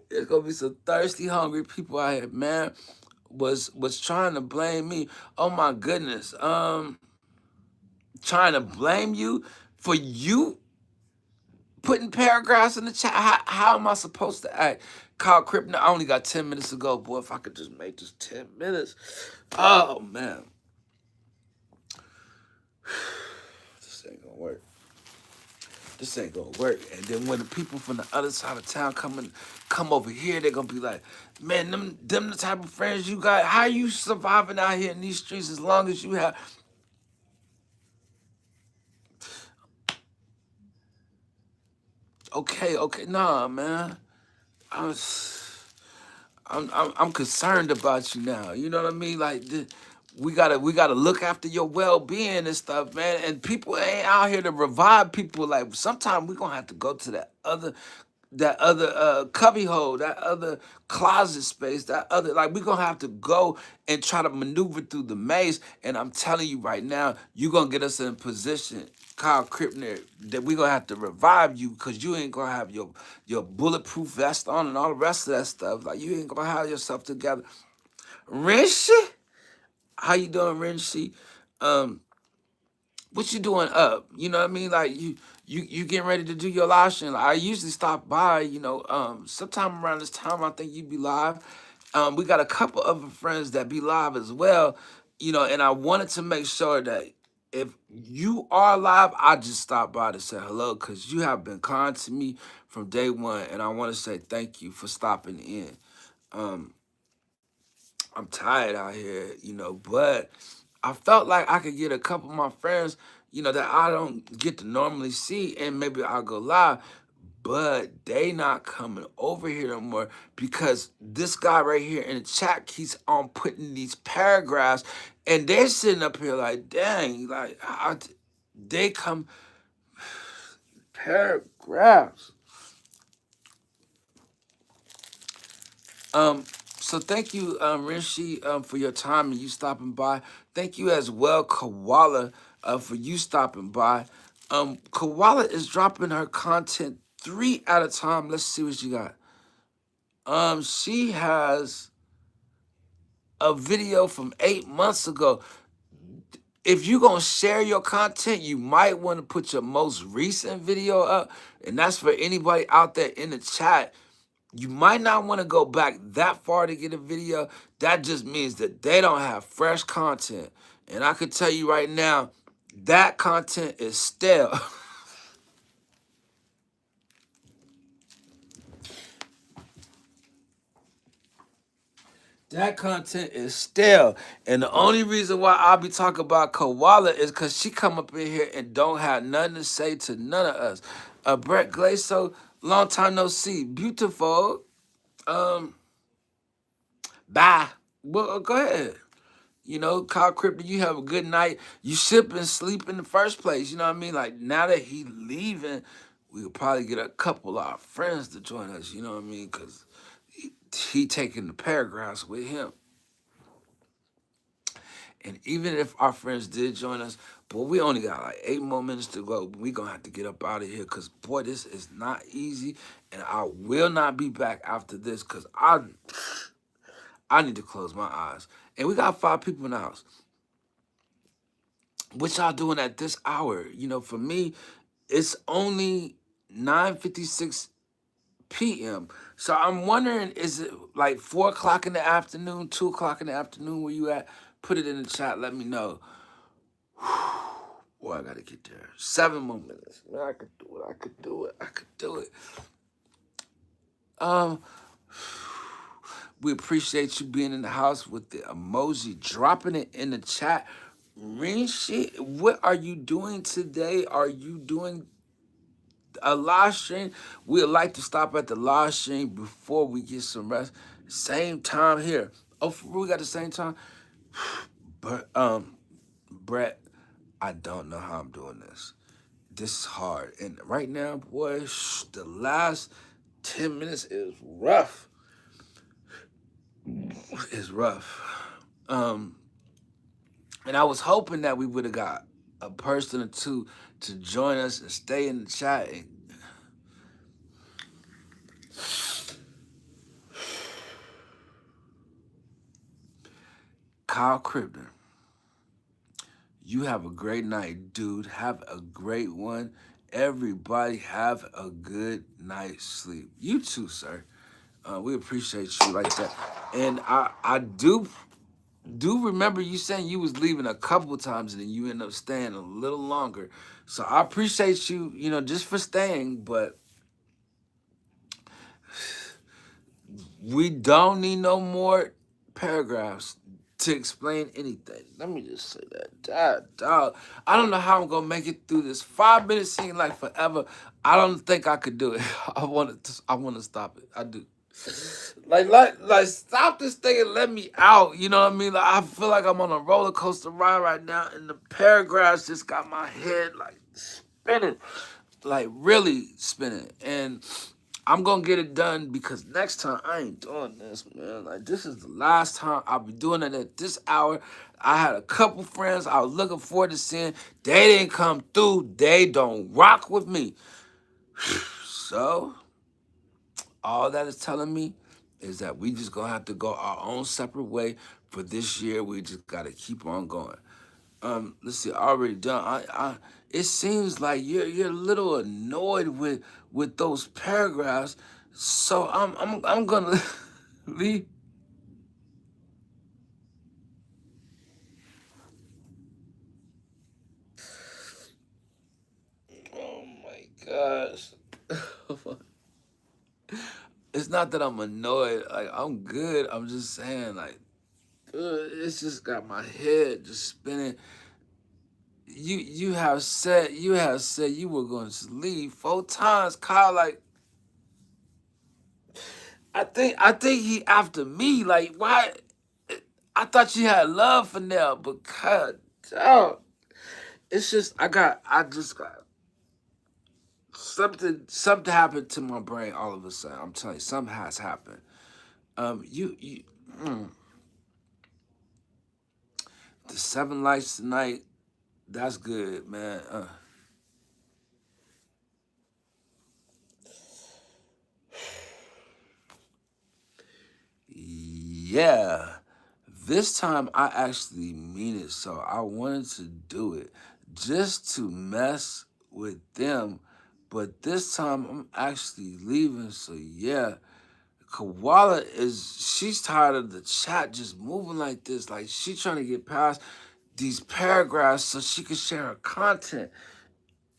Speaker 1: It's gonna be some thirsty, hungry people out here, man. Was trying to blame me. Oh my goodness. Trying to blame you for you putting paragraphs in the chat. How am I supposed to act? Kyle Kripner, I only got 10 minutes to go. Boy, if I could just make this 10 minutes. Oh, man. This ain't gonna work. This ain't gonna work. And then when the people from the other side of town come over here, they're gonna be like, man, them the type of friends you got. How you surviving out here in these streets as long as you have? Okay, nah, man. I'm, I'm concerned about you now. You know what I mean? Like, we gotta look after your well being and stuff, man. And people ain't out here to revive people. Like, sometimes we gonna have to go to that other cubby hole, that other closet space, that other, like, we're gonna have to go and try to maneuver through the maze. And I'm telling you right now, you're gonna get us in a position, Kyle Krippner, that we're gonna have to revive you, because you ain't gonna have your bulletproof vest on and all the rest of that stuff. Like, you ain't gonna have yourself together. Rinshy, how you doing, Rinshy? um what you doing up? You know what I mean? Like, you getting ready to do your live stream. Like, I usually stop by, sometime around this time I think you be live. We got a couple other friends that be live as well, and I wanted to make sure that if you are live, I just stop by to say hello, because you have been kind to me from day one, and I want to say thank you for stopping in. Um, I'm tired out here, but I felt like I could get a couple of my friends, that I don't get to normally see, and maybe I'll go live, but they not coming over here no more, because this guy right here in the chat keeps on putting these paragraphs, and they're sitting up here like, dang, like, they come paragraphs. Um, so thank you, Rishi, for your time and you stopping by. Thank you as well, Koala, for you stopping by. Koala is dropping her content 3 at a time. Let's see what she got. She has a video from 8 months ago. If you're gonna share your content, you might want to put your most recent video up. And that's for anybody out there in the chat. You might not want to go back that far to get a video. That just means that they don't have fresh content. And I can tell you right now, that content is stale. That content is stale. And the only reason why I'll be talking about Koala is because she come up in here and don't have nothing to say to none of us. Brett Glaso, long time no see. Beautiful. Um, Bye. Well, go ahead. Kyle Crypto, you have a good night. You should been sleep in the first place. You know what I mean? Like, now that he leaving, we could probably get a couple of our friends to join us. You know what I mean? Because he taking the paragraphs with him. And even if our friends did join us, boy, we only got like 8 more minutes to go. We gonna have to get up out of here, because boy, this is not easy. And I will not be back after this, because I need to close my eyes. And we got 5 people in the house. What y'all doing at this hour? For me, it's only 9:56 p.m. So I'm wondering, is it like 4 o'clock in the afternoon, 2 o'clock in the afternoon, where you at? Put it in the chat. Let me know. Boy, I gotta get there. 7 more minutes. Man, I could do it. I could do it. I could do it. Um, we appreciate you being in the house with the emoji, dropping it in the chat. Rishi, what are you doing today? Are you doing a live stream? We'd like to stop at the live stream before we get some rest. Same time here. Oh, for real, we got the same time? But Brett, I don't know how I'm doing this. This is hard. And right now, boy, the last 10 minutes is rough. It's rough. And I was hoping that we would have got a person or two to join us and stay in the chat. And Kyle Kribner, you have a great night, dude. Have a great one. Everybody have a good night's sleep. You too, sir. We appreciate you like that. And I do remember you saying you was leaving a couple times and then you ended up staying a little longer. So I appreciate you, just for staying, but we don't need no more paragraphs. to explain anything. Let me just say that. Dog. I don't know how I'm gonna make it through this. 5 minutes seem like forever. I don't think I could do it. I wanna stop it. I do. Like, stop this thing and let me out. You know what I mean? Like, I feel like I'm on a roller coaster ride right now, and the paragraphs just got my head like spinning, like really spinning. And I'm gonna get it done because next time I ain't doing this, man. Like, this is the last time I'll be doing it at this hour. I had a couple friends I was looking forward to seeing. They didn't come through. They don't rock with me. So all that is telling me is that we just gonna have to go our own separate way for this year. We just gotta keep on going. Let's see, already done. It seems like you're a little annoyed with those paragraphs. So I'm gonna leave. Oh my gosh. It's not that I'm annoyed. Like, I'm good. I'm just saying, like, it's just got my head just spinning. You have said you were going to leave 4 times, Kyle. Like, I think he after me. Like, why? I thought you had love for Nell, but God, dog, it's just I just got something happened to my brain all of a sudden. I'm telling you, something has happened. You mm, the 7 lights tonight. That's good, man. Yeah. This time I actually mean it, so I wanted to do it just to mess with them. But this time I'm actually leaving, so yeah. Koala she's tired of the chat just moving like this. Like, she trying to get past these paragraphs so she can share her content.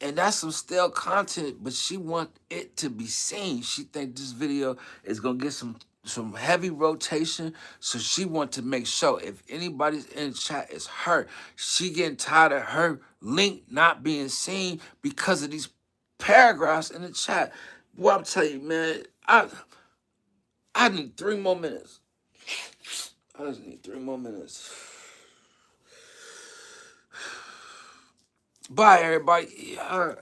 Speaker 1: And that's some stale content, but she want it to be seen. She think this video is gonna get some heavy rotation, so she want to make sure if anybody's in the chat, it's her. She getting tired of her link not being seen because of these paragraphs in the chat. Well, I'm telling you, man, I need 3 more minutes. I just need 3 more minutes. Bye, everybody. I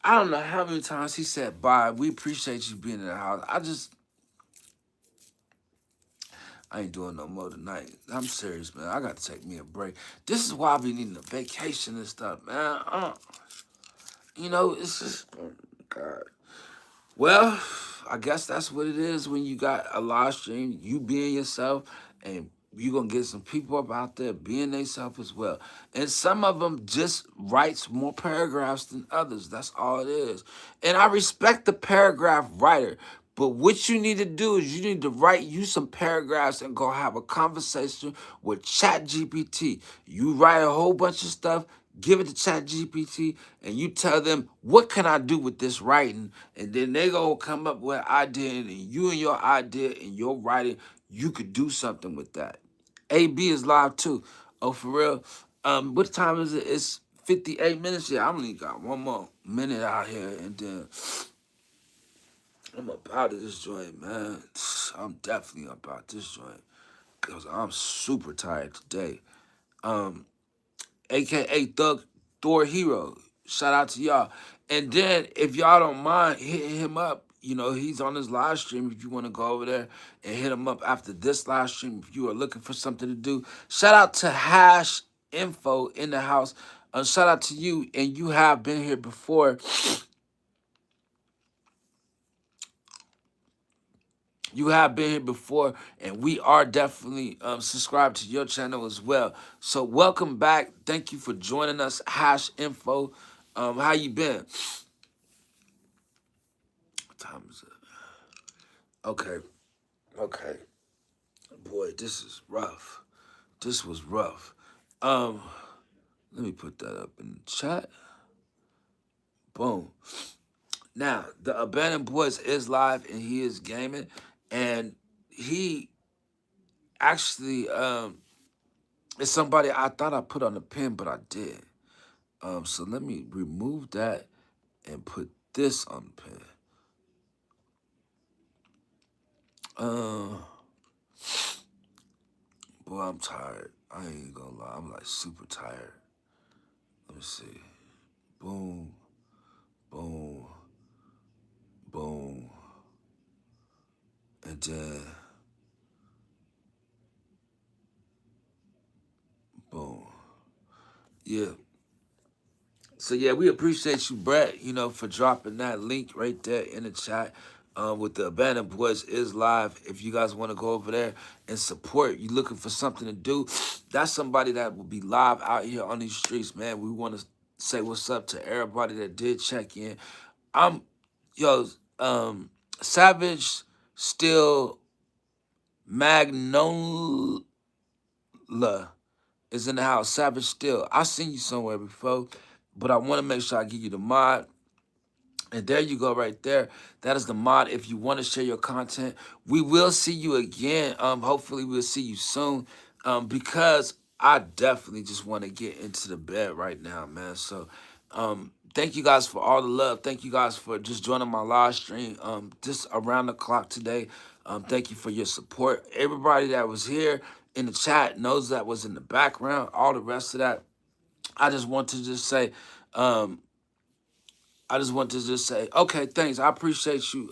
Speaker 1: don't know how many times he said bye. We appreciate you being in the house. I ain't doing no more tonight. I'm serious, man. I got to take me a break. This is why I be needing a vacation and stuff, man. It's just, oh, God. Well, I guess that's what it is when you got a live stream, you being yourself, and you going to get some people up out there being themselves as well. And some of them just writes more paragraphs than others. That's all it is. And I respect the paragraph writer. But what you need to do is you need to write you some paragraphs and go have a conversation with ChatGPT. You write a whole bunch of stuff, give it to ChatGPT, and you tell them, what can I do with this writing? And then they gonna come up with an idea, and you and your idea and your writing, you could do something with that. AB is live too. Oh, for real? What time is it? It's 58 minutes. Yeah, I only got 1 more minute out here, and then I'm about this joint, man. I'm definitely about this joint because I'm super tired today. Um, aka Thug Thor Hero. Shout out to y'all. And then if y'all don't mind hitting him up, he's on his live stream. If you want to go over there and hit him up after this live stream, if you are looking for something to do, shout out to Hash Info in the house. Shout out to you, and you have been here before. You have been here before, and we are definitely subscribed to your channel as well. So welcome back. Thank you for joining us, Hash Info. How you been? What time is it? Okay, okay. Boy, this is rough. This was rough. Um, Let me put that up in the chat. Boom. Now, the Abandoned Boys is live, and he is gaming, and he actually, it's somebody I thought I put on the pen, but I did. So let me remove that and put this on the pen. Uh, boy, I'm tired. I ain't gonna lie. I'm like super tired. Let me see. Boom, boom, boom, and then boom. Yeah. So yeah, we appreciate you, Brett, for dropping that link right there in the chat. With the Abandoned Boys is live. If you guys want to go over there and support, you looking for something to do, that's somebody that will be live out here on these streets, man. We want to say what's up to everybody that did check in. I'm, yo, Savage still Magnolia is in the house. Savage still. I seen you somewhere before, but I want to make sure I give you the mod. And there you go right there. That is the mod. If you want to share your content, we will see you again. Hopefully we'll see you soon. Because I definitely just want to get into the bed right now, man. So thank you guys for all the love. Thank you guys for just joining my live stream. Just around the clock today. Thank you for your support. Everybody that was here in the chat knows that was in the background. All the rest of that. I just want to just say, um, okay, thanks. I appreciate you.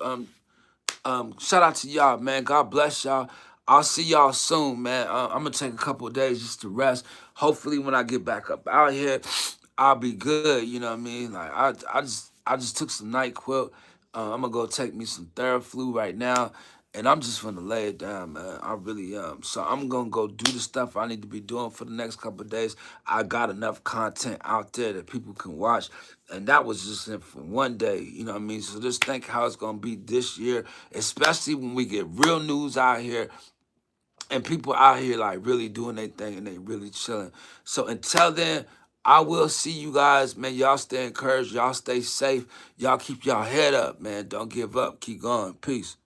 Speaker 1: Shout out to y'all, man. God bless y'all. I'll see y'all soon, man. I'm gonna take a couple of days just to rest. Hopefully, when I get back up out here, I'll be good. You know what I mean? Like I just took some NyQuil. I'm gonna go take me some Theraflu right now, and I'm just gonna lay it down, man. I really am. So I'm gonna go do the stuff I need to be doing for the next couple of days. I got enough content out there that people can watch, and that was just it for one day. You know what I mean? So just think how it's gonna be this year, especially when we get real news out here and people out here like really doing their thing and they really chilling. So until then, I will see you guys, man. Y'all stay encouraged. Y'all stay safe. Y'all keep y'all head up, man. Don't give up. Keep going. Peace.